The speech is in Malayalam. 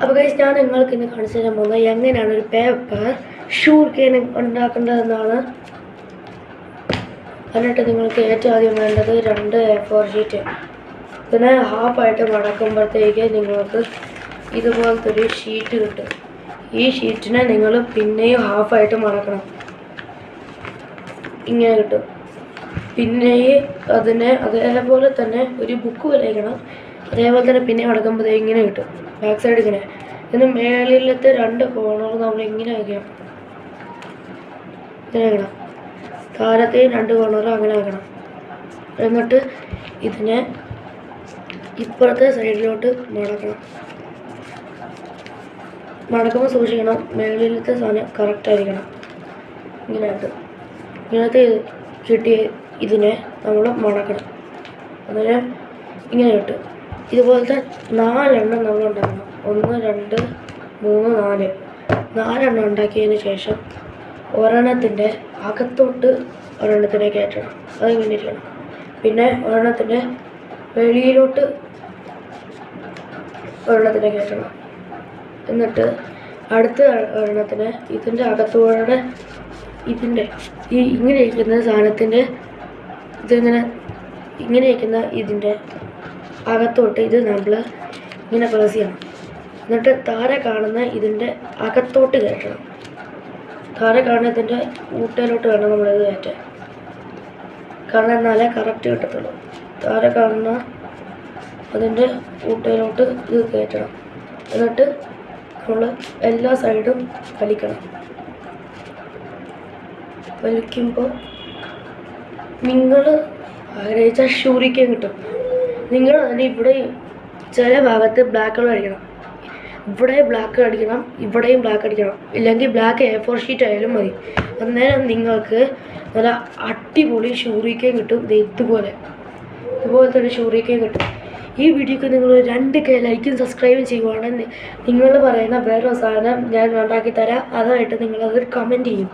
അപ്പോൾ ഗൈസ്, ഞാൻ നിങ്ങൾക്ക് ഇന്ന് കാണിച്ചു തരാൻ പോകുന്നത് എങ്ങനെയാണ് ഒരു പേപ്പർ ഷുഗർ കെയിൻ ഉണ്ടാക്കേണ്ടതെന്നാണ്. എന്നിട്ട് നിങ്ങൾക്ക് ഏറ്റവും ആദ്യം വേണ്ടത് 2 A4 ഷീറ്റ്. ഇതിനെ ഹാഫായിട്ട് മടക്കുമ്പോഴത്തേക്ക് നിങ്ങൾക്ക് ഇതുപോലത്തെ ഒരു ഷീറ്റ് കിട്ടും. ഈ ഷീറ്റിനെ നിങ്ങൾ പിന്നെയും ഹാഫായിട്ട് മടക്കണം. ഇങ്ങനെ കിട്ടും. പിന്നെയും അതിനെ അതേപോലെ തന്നെ ഒരു ബുക്ക് വരയ്ക്കണം. അതേപോലെ തന്നെ പിന്നെ മടക്കുമ്പോൾ ഇങ്ങനെ കിട്ടും. ബാക്ക് സൈഡ് ഇങ്ങനെ. ഇതിന് മേളിലത്തെ 2 കോർണർ നമ്മൾ ഇങ്ങനെ വയ്ക്കണം. ഇങ്ങനെ വയ്ക്കണം. താഴത്തെയും 2 കോർണർ അങ്ങനെ വയ്ക്കണം. എന്നിട്ട് ഇതിനെ ഇപ്പുറത്തെ സൈഡിലോട്ട് മടക്കണം. മടക്കുമ്പോൾ സൂക്ഷിക്കണം, മേളിലത്തെ സാധനം കറക്റ്റായിരിക്കണം. ഇങ്ങനത്തെ കിട്ടിയ ഇതിനെ നമ്മൾ മടക്കണം. അതിനെ ഇങ്ങനെ കിട്ടും. ഇതുപോലത്തെ 4 എണ്ണം നമ്മൾ ഉണ്ടാക്കണം. 1 2 3 4 എണ്ണം ഉണ്ടാക്കിയതിന് ശേഷം ഒരെണ്ണത്തിൻ്റെ അകത്തോട്ട് ഒരെണ്ണത്തിനെ കയറ്റണം. അതിങ്ങനെ ഇരിക്കണം. പിന്നെ ഒരെണ്ണത്തിൻ്റെ വെളിയിലോട്ട് ഒരെണ്ണത്തിനെ കയറ്റണം. എന്നിട്ട് അടുത്ത ഒരെണ്ണത്തിന് ഇതിൻ്റെ അകത്തൂടെ ഇതിൻ്റെ ഇങ്ങനെ ഇരിക്കുന്ന സാധനത്തിൻ്റെ ഇങ്ങനെ ഇരിക്കുന്ന ഇതിൻ്റെ അകത്തോട്ട് ഇത് നമ്മൾ ഇങ്ങനെ പ്രസ് ചെയ്യണം. എന്നിട്ട് താഴെ കാണുന്ന ഇതിൻ്റെ അകത്തോട്ട് കയറ്റണം. താഴെ കാണുന്ന ഇതിൻ്റെ ഊട്ടയിലോട്ട് വേണം നമ്മളിത് കയറ്റാൻ. കാരണം എന്നാലേ കറക്റ്റ് കിട്ടത്തുള്ളൂ. താഴെ കാണുന്ന അതിൻ്റെ ഊട്ടയിലോട്ട് ഇത് കയറ്റണം. എന്നിട്ട് നമ്മൾ എല്ലാ സൈഡും വലിക്കണം. വലിക്കുമ്പോൾ നിങ്ങൾ ആഗ്രഹിച്ചാൽ ഷൂറിക്കാൻ കിട്ടും. നിങ്ങൾ അതിന് ഇവിടെ ചില ഭാഗത്ത് ബ്ലാക്ക് കളർ അടിക്കണം. ഇവിടെ ബ്ലാക്ക് അടിക്കണം, ഇവിടെയും ബ്ലാക്ക് അടിക്കണം. ഇല്ലെങ്കിൽ ബ്ലാക്ക് A4 ഷീറ്റ് ആയാലും മതി. അന്നേരം നിങ്ങൾക്ക് നല്ല അടിപൊളി ഷൂറിക്കാൻ കിട്ടും. ഇതുപോലത്തെ ഒരു ഷൂറിക്കാൻ കിട്ടും. ഈ വീഡിയോക്ക് നിങ്ങൾ 2K ലൈക്കും സബ്സ്ക്രൈബും ചെയ്യുവാണെങ്കിൽ നിങ്ങൾ പറയുന്ന വേറൊരു സാധനം ഞാൻ ഉണ്ടാക്കി തരാം. അതായിട്ട് നിങ്ങളത് കമൻറ്റ് ചെയ്യും.